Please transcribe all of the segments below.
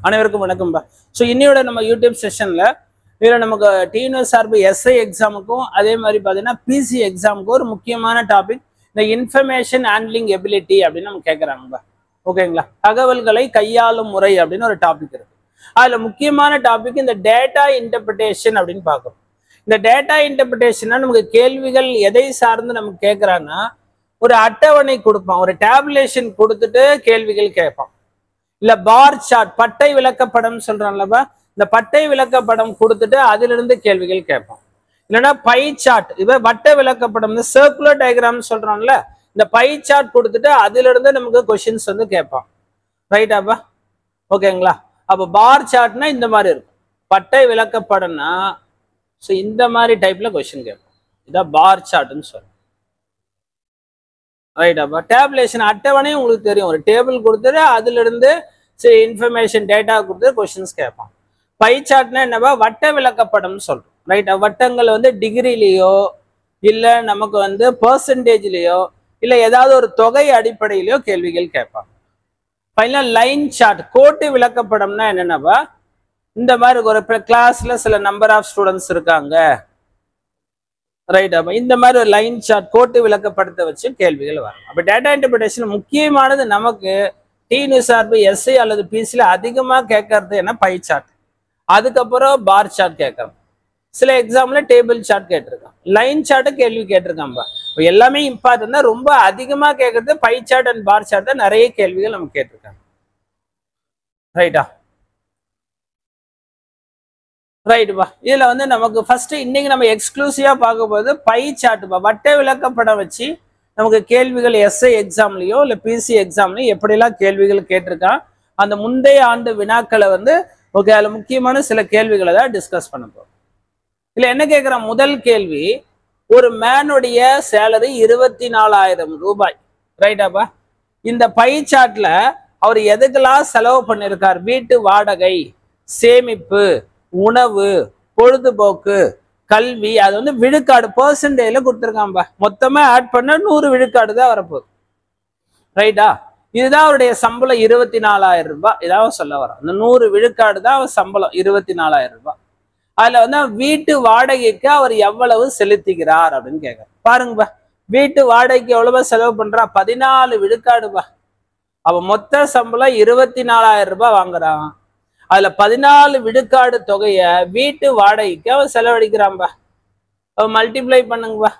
அனைவருக்கும் வணக்கம்பா. ஸோ இன்னையோட நம்ம யூடியூப் செஷன்ல இதில் நமக்கு டிஎன்எஸ் சார்பு எஸ்ஐ எக்ஸாமுக்கும் அதே மாதிரி பார்த்தீங்கன்னா பிசி எக்ஸாமுக்கும் ஒரு முக்கியமான டாபிக் இந்த இன்ஃபர்மேஷன் ஹேண்ட்லிங் எபிலிட்டி அப்படின்னு நம்ம கேட்குறாங்கப்பா. ஓகேங்களா? தகவல்களை கையாளும் முறை அப்படின்னு ஒரு டாபிக் இருக்கு. அதில் முக்கியமான டாபிக் இந்த டேட்டா இன்டர்பிரிட்டேஷன் அப்படின்னு பார்க்குறோம். இந்த டேட்டா இன்டர்பிரிட்டேஷன்னா நமக்கு கேள்விகள் எதை சார்ந்து நமக்கு கேட்குறாங்கன்னா, ஒரு அட்டவணை கொடுப்பான், ஒரு டேபுலேஷன் கொடுத்துட்டு கேள்விகள் கேட்பான். இல்ல பார் சார்ட், பட்டை விளக்கப்படம் சொல்றான்லப்பா, இந்த பட்டை விளக்கப்படம் கொடுத்துட்டு அதுல இருந்து கேள்விகள் கேட்பான். இல்லைன்னா பை சார்ட், இவ வட்ட விளக்கப்படம் சர்க்குலர் டயக்ராம் சொல்றான்ல, இந்த பை சார்ட் கொடுத்துட்டு அதுல இருந்து நமக்கு கொஸ்டின்ஸ் வந்து கேட்பான். ரைட்டாப்பா? ஓகேங்களா? அப்ப பார் சார்ட்னா இந்த மாதிரி இருக்கும், பட்டை விளக்கப்படம்னா ஸோ இந்த மாதிரி டைப்ல கொஸ்டின் கேட்பான். இதான் பார் சார்ட்னு சொல்றோம். ரைட்டாப்பா? டேபுலேஷன் அட்டவணை உங்களுக்கு தெரியும், ஒரு டேபிள் கொடுத்துட்டு அதுல இருந்து சரி இன்ஃபர்மேஷன் டேட்டா கொடுத்து கொஸ்டின்ஸ் கேட்பான். பை சார்ட்னா என்னவா, வட்ட விளக்கப்படம் சொல்றோம். ரைட்டா? வட்டங்கள் வந்து டிகிரிலேயோ இல்ல நமக்கு வந்து பெர்சன்டேஜ்லயோ இல்ல ஏதாவது ஒரு தொகை அடிப்படையிலயோ கேள்விகள் கேட்பான். ஃபைனலா லைன் சார்ட், கோட்டு விளக்கப்படம்னா என்னென்னவா, இந்த மாதிரி ஒரு கிளாஸ்ல சில நம்பர் ஆஃப் ஸ்டூடெண்ட்ஸ் இருக்காங்க, ரைட்? அப்ப இந்த மாதிரி ஒரு லைன் சார்ட், கோட்டு விளக்கப்படத்தை வச்சு கேள்விகள் வரும். அப்ப டேட்டா இன்டர்பிரிட்டேஷன் முக்கியமானது நமக்கு டிஎன்எஸ் சார்பு எஸ்ஐ அல்லது பிசில அதிகமா கேட்கறது என்ன, பை சார்ட். அதுக்கப்புறம் பார் சார்ட் கேட்கறோம். சில எக்ஸாம்ல டேபிள் சார்ட் கேட்டிருக்கான், லைன் சார்ட்டு கேள்வி கேட்டிருக்கான்பா. எல்லாமே இம்பார்ட்டன் தான், ரொம்ப அதிகமா கேட்கறது pie chart and bar chart தான். நிறைய கேள்விகள் நம்ம கேட்டிருக்காங்க. ரைட்டா? ரைட்டுப்பா. இதுல வந்து நமக்கு ஃபர்ஸ்ட் இன்னைக்கு நம்ம எக்ஸ்க்ளூசிவா பார்க்க போது பை சார்ட்டுப்பா. வட்ட விளக்கப்படம் வச்சு நமக்கு கேள்விகள் எஸ்ஐ எக்ஸாம்லயோ இல்ல பிசி எக்ஸாம்லயோ எப்படிலாம் கேள்விகள் கேட்டிருக்கான், அந்த முந்தைய ஆண்டு வினாக்களை வந்து ஓகே அதுல முக்கியமான சில கேள்விகளை தான் டிஸ்கஸ் பண்ண போறோம். இதுல என்ன கேட்கிறான், முதல் கேள்வி, ஒரு மேனுடைய சேலரி 24,000 ரூபாய். ரைட்டாப்பா? இந்த பை சார்ட்ல அவர் எதுக்கெல்லாம் செலவு பண்ணிருக்கார், வீட்டு வாடகை, சேமிப்பு, உணவு, பொழுதுபோக்கு, கல்வி, அது வந்து விழுக்காடு பெர்சன்டேஜ்ல கொடுத்துருக்காம்பா. மொத்தமா ஆட் பண்ண 100 விழுக்காடு தான் வரப்போகுது. ரைட்டா? இதுதான் அவருடைய சம்பளம், 24,000 ரூபாய். இதாவது சொல்ல வர அந்த 100 விழுக்காடு தான் அவர் சம்பளம், 24,000 ரூபாய். அதுல வந்து வீட்டு வாடகைக்கு அவர் எவ்வளவு செலுத்துகிறார் அப்படின்னு கேட்க பாருங்கப்பா. வீட்டு வாடகைக்கு எவ்வளவு செலவு பண்றா, 14 விழுக்காடுப்பா. அப்ப மொத்த சம்பளம் 24,000 ரூபாய் வாங்குறான். அதுல 14 விழுக்காடு தொகைய வீட்டு வாடகைக்கு அவன் செலவழிக்கிறான்பா. அவன் மல்டிப்ளை பண்ணுங்கப்பா.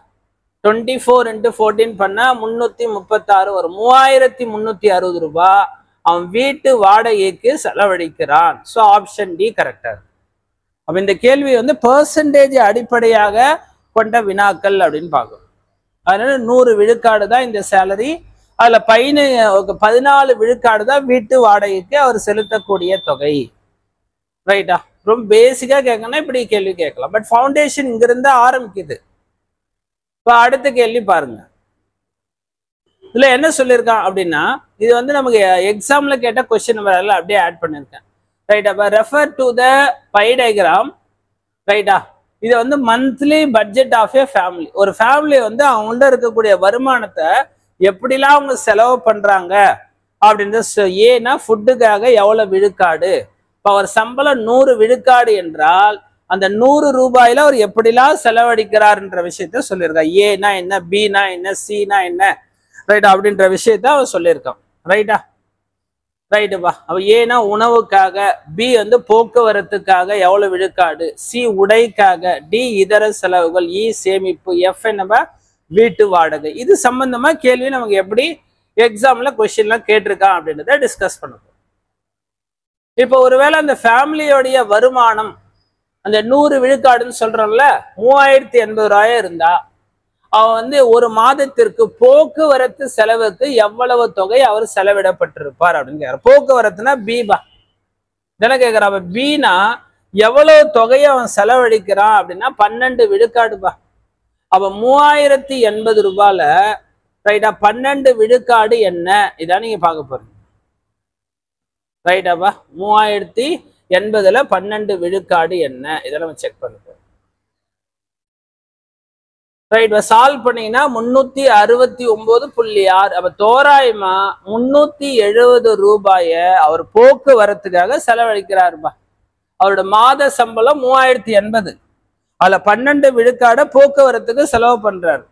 24 × 14 பண்ணா 336 வரும். 3,360 ரூபாய் அவன் வீட்டு வாடகைக்கு செலவழிக்கிறான். ஸோ ஆப்ஷன் டி கரெக்டா. அப்ப இந்த கேள்வி வந்து பெர்சன்டேஜ் அடிப்படையாக கொண்ட வினாக்கள் அப்படின்னு பார்க்கணும். அதனால 100 விழுக்காடு தான் இந்த சேலரி. அதுல 14 விழுக்காடு தான் வீட்டு வாடகைக்கு அவர் செலுத்தக்கூடிய தொகை. ரைட்டா? ரொம்ப பேசிக்கா கேட்கணும்னா இப்படி கேள்வி கேட்கலாம். பட் ஃபவுண்டேஷன் இங்க இருந்து ஆரம்பிக்குது. இப்ப அடுத்த கேள்வி பாருங்க. இதுல என்ன சொல்லியிருக்கான் அப்படின்னா, இது வந்து நமக்கு எக்ஸாம்ல கேட்ட கொஸ்டின் நம்பர் அப்படியே ஆட் பண்ணிருக்கேன். ரைட்டா? Refer to the pie diagram. ரைட்டா? இது வந்து monthly budget of a family. ஒரு ஃபேமிலி வந்து அவங்கள்ட்ட இருக்கக்கூடிய வருமானத்தை எப்படிலாம் அவங்க செலவு பண்றாங்க அப்படின்றது. ஏன்னா ஃபுட்டுக்காக எவ்வளவு விழுக்காடு, இப்போ அவர் சம்பளம் 100 விழுக்காடு என்றால் அந்த 100 ரூபாயில அவர் எப்படிலாம் செலவழிக்கிறார்ன்ற விஷயத்த சொல்லியிருக்கான். ஏனா என்ன, பினா என்ன, சினா என்ன, ரைட்டா அப்படின்ற விஷயத்த அவர் சொல்லியிருக்கான். ரைட்டா? ரைட்டுப்பா. அப்ப ஏனா உணவுக்காக, பி வந்து போக்குவரத்துக்காக எவ்வளவு விழுக்காடு, சி உடைக்காக, டி இதர செலவுகள், இ சேமிப்பு, எஃப் என்னப்பா வீட்டு வாடகை. இது சம்பந்தமா கேள்வி நமக்கு எப்படி எக்ஸாம்ல கொஸ்டின்லாம் கேட்டிருக்கான் அப்படின்றத டிஸ்கஸ் பண்ணுவோம். இப்போ ஒருவேளை அந்த ஃபேமிலியோடைய வருமானம் அந்த 100 விழுக்காடுன்னு சொல்றோம்ல, 3,080 ரூபாய் இருந்தா அவன் வந்து ஒரு மாதத்திற்கு போக்குவரத்து செலவுக்கு எவ்வளவு தொகை அவர் செலவிடப்பட்டிருப்பார் அப்படின்னு கேட்கிறார். போக்குவரத்துனா பீபா தானே கேட்கிறான். அவன் பீனா எவ்வளவு தொகையை அவன் செலவழிக்கிறான் அப்படின்னா 12 விழுக்காடுப்பா. அப்ப 3,080 ரூபாயில ரைட்டா 12 விழுக்காடு என்ன, இதான் நீங்க பார்க்க போறீங்க. ரைட்டாப்பா? 3,080ல 12 விழுக்காடு என்ன, இதை நம்ம செக் பண்ணுறோம். ரைட். சால்வ் பண்ணீங்கன்னா 369.6. அப்ப தோராயமா 370 ரூபாய அவர் போக்குவரத்துக்காக செலவழிக்கிறாருப்பா. அவரோட மாத சம்பளம் 3080. அதுல 12 விழுக்காட போக்குவரத்துக்கு செலவு பண்றாரு.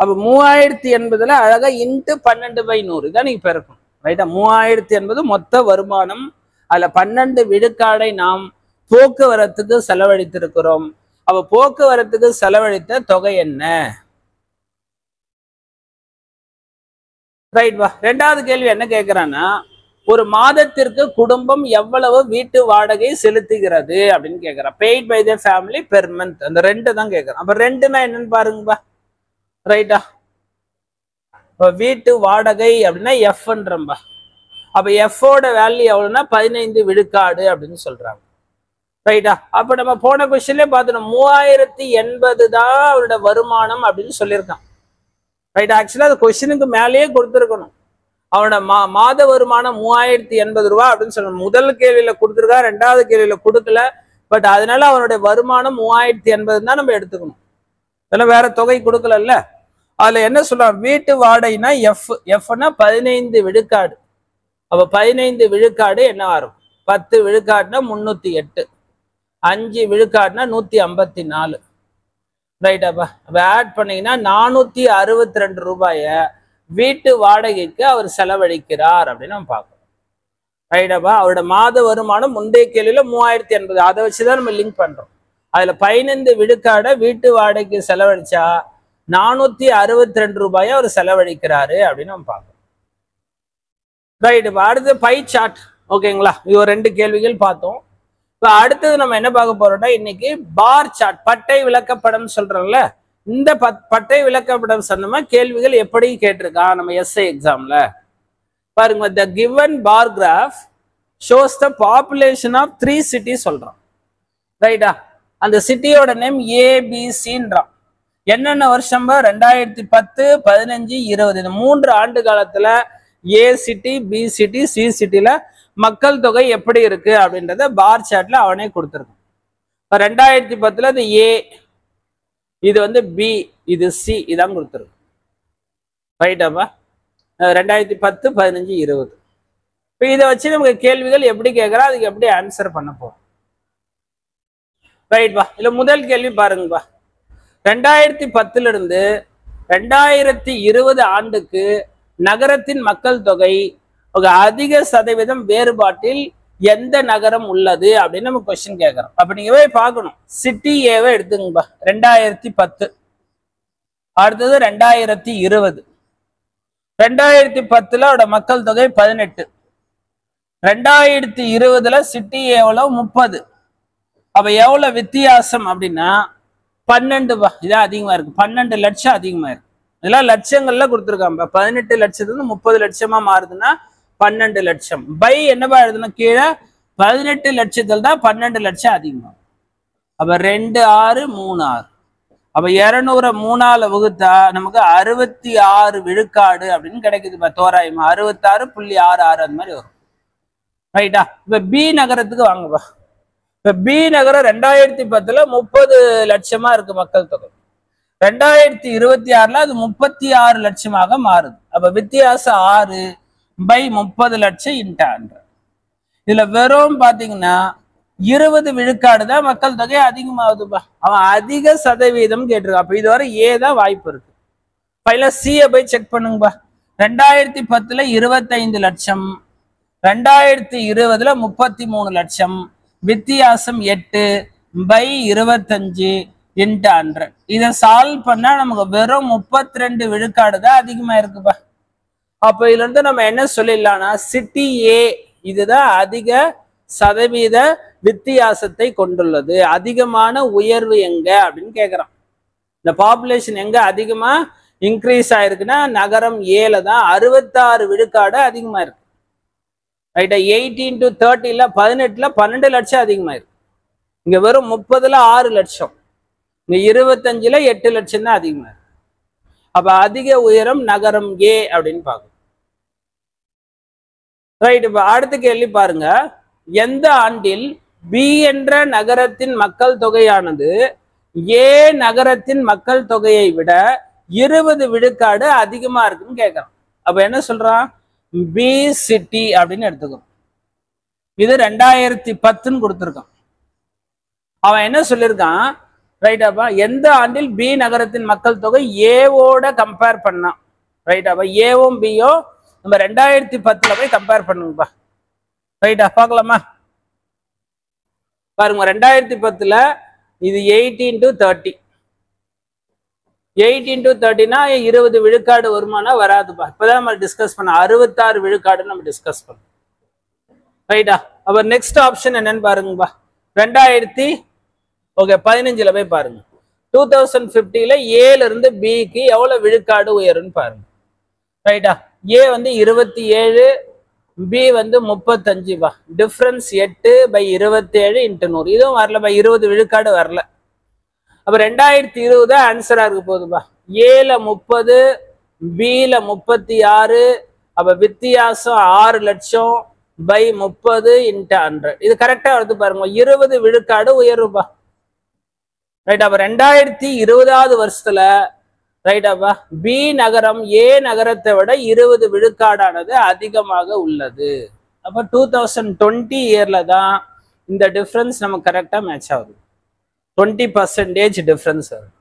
அப்ப 3080ல அழகா இன்ட்டு 12/100 இதான் நீங்க பெருக்கணும். ரைட்டா? 3080 மொத்த வருமானம். அதுல 12 விழுக்காடை நாம் போக்குவரத்துக்கு செலவழித்திருக்கிறோம். அப்ப போக்குவரத்துக்கு செலவழித்த தொகை என்ன? ரைட் வா. ரெண்டாவது கேள்வி என்ன கேட்கிறான்னா, ஒரு மாதத்திற்கு குடும்பம் எவ்வளவு வீட்டு வாடகை செலுத்துகிறது அப்படின்னு கேட்கிறான். Paid by the family per month. அந்த ரெண்டு தான் கேட்கறான். அப்ப ரெண்டுனா என்னன்னு பாருங்கப்பா. ரைட்டா? வீட்டு வாடகை அப்படின்னா எஃப்ன்றம்பா. அப்ப எஃபோட வேல்யூ எவ்வளவுன்னா 15 விழுக்காடு அப்படின்னு சொல்றாங்க. ரைட்டா? அப்ப நம்ம போன கொஸ்டின்லயே பார்த்தோம் 3080 தான் அவரோட வருமானம் அப்படின்னு சொல்லியிருக்கான். ரைட்? ஆக்சுவலா அது கொஸ்டினுக்கு மேலேயே கொடுத்துருக்கணும். அவனோட மாத வருமானம் 3080 ரூபா அப்படின்னு சொல்லணும். முதல் கேள்வியில கொடுத்துருக்கா, ரெண்டாவது கேள்வியில கொடுக்கல. பட் அதனால அவனுடைய வருமானம் 3080 தான் நம்ம எடுத்துக்கணும். இதெல்லாம் வேற தொகை கொடுக்கல. அதுல என்ன சொல்றான்? வீட்டு வாடகைனா எஃப்னா 15 விழுக்காடு. அப்ப 15 விழுக்காடு என்ன வரும்? 10 விழுக்காடுனா 308, 5 விழுக்காடுனா 154. ரைட்டாப்பா? அப்ப ஆட் பண்ணீங்கன்னா 462 ரூபாய வீட்டு வாடகைக்கு அவர் செலவழிக்கிறார் அப்படின்னு நம்ம பார்க்கணும். ரைட்டாப்பா? அவரோட மாத வருமானம் முந்தைய கேள்வியில 3080. அதை வச்சுதான் நம்ம லிங்க் பண்றோம். அதுல 15 விழுக்காட வீட்டு வாடகைக்கு செலவழிச்சா 462 ரூபாயை அவர் செலவழிக்கிறாரு அப்படின்னு நம்ம பார்க்கணும். ரைட். இப்போ அடுத்து பை சார்ட். ஓகேங்களா? இது ரெண்டு கேள்விகள் பார்த்தோம். இப்போ அடுத்தது நம்ம என்ன பார்க்க போறோம்னா, இன்னைக்கு பார் சார்ட், பட்டை விளக்கப்படம் சொல்றோம்ல, இந்த பட்டை விளக்கப்படம் சொன்னோமா கேள்விகள் எப்படி கேட்டிருக்கான் நம்ம எஸ்ஐ எக்ஸாம்ல பாருங்க. The given bar graph shows the population of 3 cities சொல்றோம். ரைட்டா? அந்த சிட்டியோட நேம் ஏபிசின்றான். என்னென்ன வருஷம்? 2010, 15, 20. இந்த 3 ஆண்டு காலத்துல ஏ சிட்டி, பி சிட்டி, சி சிட்டில மக்கள் தொகை எப்படி இருக்கு அப்படின்றத பார் சார்ட்ல அவனே கொடுத்துருக்கான். இப்ப 2010ல இது ஏ, இது வந்து பி, இது சி, இதான் கொடுத்துருக்கு. ரைட்டாப்பா? 2010, 15, 20. இப்போ இதை வச்சு நமக்கு கேள்விகள் எப்படி கேட்கறா, அதுக்கு எப்படி ஆன்சர் பண்ண போறோம். ரைட்பா? இல்ல முதல் கேள்வி பாருங்கப்பா. 2010 இருந்து 2020 ஆண்டுக்கு நகரத்தின் மக்கள் தொகை அதிக சதவீதம் வேறுபாட்டில் எந்த நகரம் உள்ளது அப்படின்னு நம்ம கொஸ்டின் கேட்கறோம். அப்ப நீங்க போய் பார்க்கணும். சிட்டி ஏவை எடுத்துங்கப்பா. 2010. அடுத்தது 2020. 2010ல அவட மக்கள் தொகை 18. 2020ல சிட்டி எவ்வளவு? 30. அப்ப எவ்வளவு வித்தியாசம் அப்படின்னா 12. இதான் அதிகமா இருக்கு. 12 லட்சம் அதிகமா இருக்கு. இதெல்லாம் லட்சங்கள்ல கொடுத்துருக்காங்க. 18 லட்சத்துக்கு 30 லட்சமா மாறுதுன்னா 12 லட்சம். பை என்னப்பா எழுதுனா கீழே 18 லட்சத்துல தான் 12 லட்சம் அதிகமா. அப்ப 2, 6, 3, 6. அப்ப 200 3ஆல வகுத்தா நமக்கு 66 விழுக்காடு அப்படின்னு கிடைக்குது. தோராயமா 66.66 அந்த மாதிரி வரும். ரைட்டா? இப்ப பி நகரத்துக்கு வாங்கப்பா. இப்ப பி நகரம் 2010ல 30 லட்சமா இருக்கு மக்கள் தொகை. 2026ல அது 36 லட்சமாக மாறுது. அப்ப வித்தியாசம் 6 பை 30 லட்சம் இன்ட்டு 100. இதுல வெறும் பாத்தீங்கன்னா 20 விழுக்காடு தான் மக்கள் தொகை அதிகமாகுதுப்பா. அவன் அதிக சதவீதம் கேட்டிருக்கான். அப்ப இதுவரை ஏதான் வாய்ப்பு இருக்கு. பைல சியை போய் செக் பண்ணுங்கப்பா. 2010ல 25 லட்சம், 2020ல 33 லட்சம், வித்தியாசம் 8 பை 25 இன்ட்டு 100. இதை சால்வ் பண்ணா நமக்கு வெறும் 32 விழுக்காடு தான் அதிகமா இருக்குப்பா. அப்ப இதுல இருந்து நம்ம என்ன சொல்லிடலாம்னா, சிட்டி ஏ இதுதான் அதிக சதவீத வித்தியாசத்தை கொண்டுள்ளது. அதிகமான உயர்வு எங்க அப்படின்னு கேக்குறான். இந்த பாப்புலேஷன் எங்க அதிகமா இன்க்ரீஸ் ஆயிருக்குன்னா நகரம் ஏல தான் 66 விழுக்காடு அதிகமா இருக்கு. ரைட்டா? 18 to 30ல 18ல 12 லட்சம் அதிகமா இருக்கு. இங்க வெறும் 30ல 6 லட்சம், இங்க 25ல 8 லட்சம் தான் அதிகமா இருக்கு. அப்ப அதிக உயரம் நகரம் ஏ அப்படின்னு பார்க்கணும். ரைட். இப்ப அடுத்த கேள்வி பாருங்க. எந்த ஆண்டில் பி என்ற நகரத்தின் மக்கள் தொகையானது ஏ நகரத்தின் மக்கள் தொகையை விட 20 விழுக்காடு அதிகமா இருக்குன்னு கேட்கறான். அப்ப என்ன சொல்றான்? பி சிட்டி அப்படின்னு எடுத்துக்கிறோம். இது 2010ன்னு கொடுத்துருக்கான். அவன் என்ன சொல்லியிருக்கான்? ரைட்டாப்பா, எந்த ஆண்டில் பி நகரத்தின் மக்கள் தொகை ஏவோட கம்பேர் பண்ணான். ரைட்டாப்பா, ஏவும் பியோ நம்ம 2010ல போய் கம்பேர் பண்ணுங்கப்பா. ரைட்டா, பார்க்கலாமா? பாருங்க, 2010ல இது 18 to 30. 18 to 30னா 20 விழுக்காடு வருமானா வராதுப்பா. இப்பதான் நம்ம டிஸ்கஸ் பண்ண 66 விழுக்காடு நம்ம டிஸ்கஸ் பண்ணோம். ரைட்டா, அப்ப நெக்ஸ்ட் ஆப்ஷன் என்னன்னு பாருங்கப்பா. 2015ல போய் பாருங்க. 2050ல ஏல இருந்து பிக்கு எவ்வளவு விழுக்காடு உயரும்னு பாருங்க. ரைட்டா, ஏ வந்து 27, பி வந்து 35பா. டிஃபரன்ஸ் 8/27 × 100. இதுவும் வரலப்பா, 20 விழுக்காடு வரல. அப்ப 2020 ஆன்சரா இருக்கு போகுதுப்பா. ஏல 30, பில 36. அப்ப வித்தியாசம் 6 லட்சம் பை 30 × 100. இது கரெக்டா வருது பாருங்க, 20 விழுக்காடு உயர்வுப்பா. ரைட், அப்ப 2020வது வருஷத்துல ரைட்டாப்பா பி நகரம் ஏ நகரத்தை விட 20 விழுக்காடானது அதிகமாக உள்ளது. அப்ப 2020 இயர்ல தான் இந்த டிஃபரன்ஸ் நமக்கு கரெக்டா மேட்ச் ஆகுது. 20% டிஃபரன்ஸ் ஆகுது.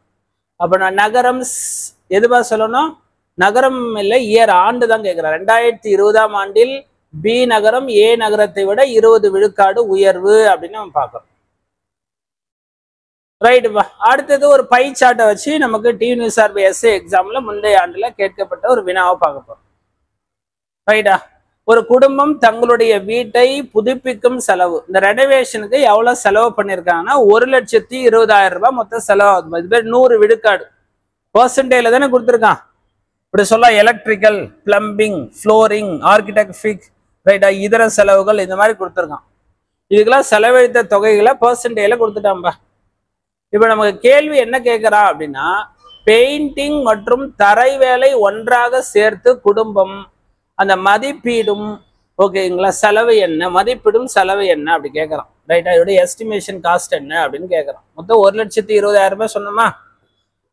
அப்ப நான் நகரம் எதுவா சொல்லணும்? நகரம் இல்லை, இயர், ஆண்டு தான் கேட்கிறேன். 2020ஆம் ஆண்டில் பி நகரம் ஏ நகரத்தை விட 20 விழுக்காடு உயர்வு அப்படின்னு நம்ம பார்க்கிறோம். ரைட்டுப்பா, அடுத்தது ஒரு பை சார்ட்டை வச்சு நமக்கு டிஎன்யூஎஸ்ஆர்பி எஸ்ஏ எக்ஸாம்ல முந்தைய ஆண்டுல கேட்கப்பட்ட ஒரு வினாவை பார்க்க போறோம். ரைட்டா, ஒரு குடும்பம் தங்களுடைய வீட்டை புதுப்பிக்கும் செலவு, இந்த ரெனோவேஷனுக்கு எவ்வளவு செலவு பண்ணிருக்காங்கன்னா 1,20,000 ரூபாய் மொத்தம் செலவாகுது. இது பேர் 100 விழுக்காடு. பெர்சன்டேஜ்ல தானே கொடுத்துருக்கான். இப்படி சொல்ல எலக்ட்ரிக்கல், பிளம்பிங், ஃப்ளோரிங், ஆர்கிடெக்ட், ரைட்டா, இதர செலவுகள் இந்த மாதிரி கொடுத்துருக்கான். இதுக்கெல்லாம் செலவழித்த தொகைகளை பெர்சன்டேஜ்ல கொடுத்துட்டான்பா. இப்ப நமக்கு கேள்வி என்ன கேட்கிறா அப்படின்னா, பெயிண்டிங் மற்றும் தரை வேலை ஒன்றாக சேர்த்து குடும்பம் அந்த மதிப்பீடும் ஓகேங்களா, செலவு என்ன, மதிப்பீடும் செலவு என்ன அப்படி கேட்கறான். ரைட்டா, இதோட எஸ்டிமேஷன் காஸ்ட் என்ன அப்படின்னு கேட்கறான். மொத்தம் 1,20,000 ரூபாய் சொன்னோமா,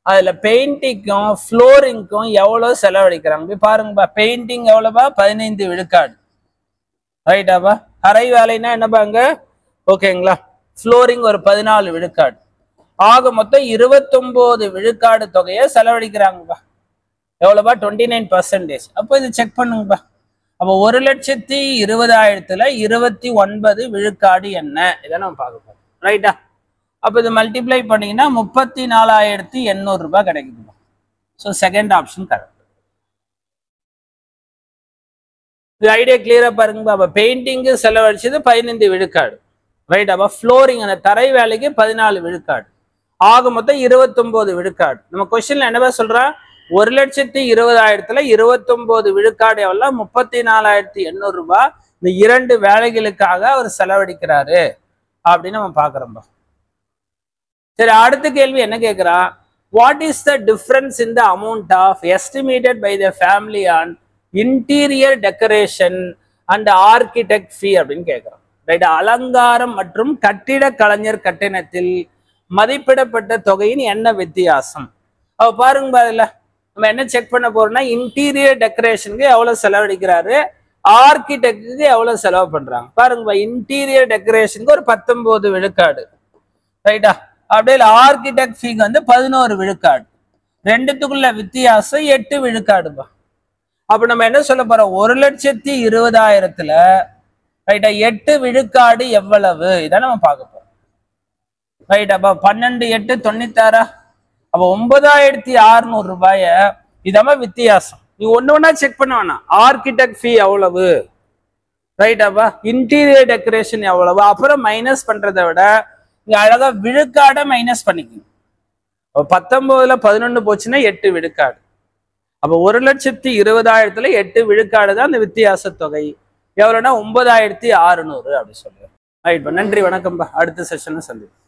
அதுல பெயிண்டிங்கும் ஃப்ளோரிங்க்கும் எவ்வளவு செலவழிக்கிறாங்க பாருங்கப்பா. பெயிண்டிங் எவ்வளவுப்பா? 15 விழுக்காடு. ரைட்டாப்பா, தரை வேலைன்னா என்னப்பாங்க ஓகேங்களா, ஃப்ளோரிங் ஒரு 14 விழுக்காடு. ஆக மொத்தம் 29 விழுக்காடு தொகையை செலவழிக்கிறாங்கப்பா. எவ்வளவுப்பா? 29%. அப்போ இது செக் பண்ணுங்கப்பா. அப்போ 1,20,000ல 29 விழுக்காடு என்ன, இதை நம்ம பார்க்க போறோம். ரைட்டா, அப்போ இது மல்டிப்ளை பண்ணீங்கன்னா 34,800 ரூபாய் கிடைக்குதுப்பா. So second option correct. இது ஐடியா கிளியரா பாருங்கப்பா. அப்போ பெயிண்டிங்கு செலவழிச்சது 15 விழுக்காடு. ரைட், அப்போ ஃப்ளோரிங் அந்த தரை வேலைக்கு 14 விழுக்காடு. ஆக மொத்தம் 29 விழுக்காடு. நம்ம கொஸ்டின்ல என்னவா சொல்றா? 1,20,000ல 29 விழுக்காடு எவ்வளவு? 34,800 ரூபாய் இந்த 2 வேலைகளுக்காக அவர் செலவழிக்கிறாரு அப்படின்னு நம்ம பாக்குறோம்பா. சரி, அடுத்த கேள்வி என்ன கேட்கிறா? What is the difference in the amount of estimated by the family on interior decoration and architect fee அப்படின்னு கேட்கிறோம். ரைட், அலங்காரம் மற்றும் கட்டிட கலைஞர் கட்டணத்தில் மதிப்பிடப்பட்ட தொகையின் என்ன வித்தியாசம்? அவ பாருங்க, அதுல நம்ம என்ன செக் பண்ண போறோம்னா, இன்டீரியர் டெக்கரேஷனுக்கு எவ்வளவு செலவழிக்கிறாரு, ஆர்கிடெக்டுக்கு எவ்வளவு செலவு பண்றாங்க பாருங்க. இன்டீரியர் டெக்கரேஷனுக்கு ஒரு 19 விழுக்காடு. ரைட்டா, அப்படியே ஆர்கிடெக்ட் ஃபீக்கு வந்து 11 விழுக்காடு. ரெண்டுத்துக்குள்ள வித்தியாசம் 8 விழுக்காடுப்பா. அப்ப நம்ம என்ன சொல்ல போறோம்? 1,20,000ல ரைட்டா 8 விழுக்காடு எவ்வளவு, இதை நம்ம பார்க்க போறோம். ரைட், அப்ப 12 8 96. அப்ப 9,600 ரூபாய இதாம வித்தியாசம். நீ ஒண்ணு ஒண்ணா செக் பண்ண வேணாம். ஆர்கிடெக்ட் ஃபீ எவ்வளவு, ரைட், அப்ப இன்டீரியர் டெக்கரேஷன் எவ்வளவு, அப்புறம் மைனஸ் பண்றதை விட இங்க அழகா விழுக்காட மைனஸ் பண்ணிக்கணும். 19ல 11 போச்சுன்னா 8 விழுக்காடு. அப்ப 1,20,000ல 8 விழுக்காடு தான் அந்த வித்தியாச தொகை. எவ்வளவுன்னா 9,600 அப்படி சொல்லுவேன். ரைட், நன்றி, வணக்கம்பா. அடுத்த செஷன்ல சந்திப்போம்.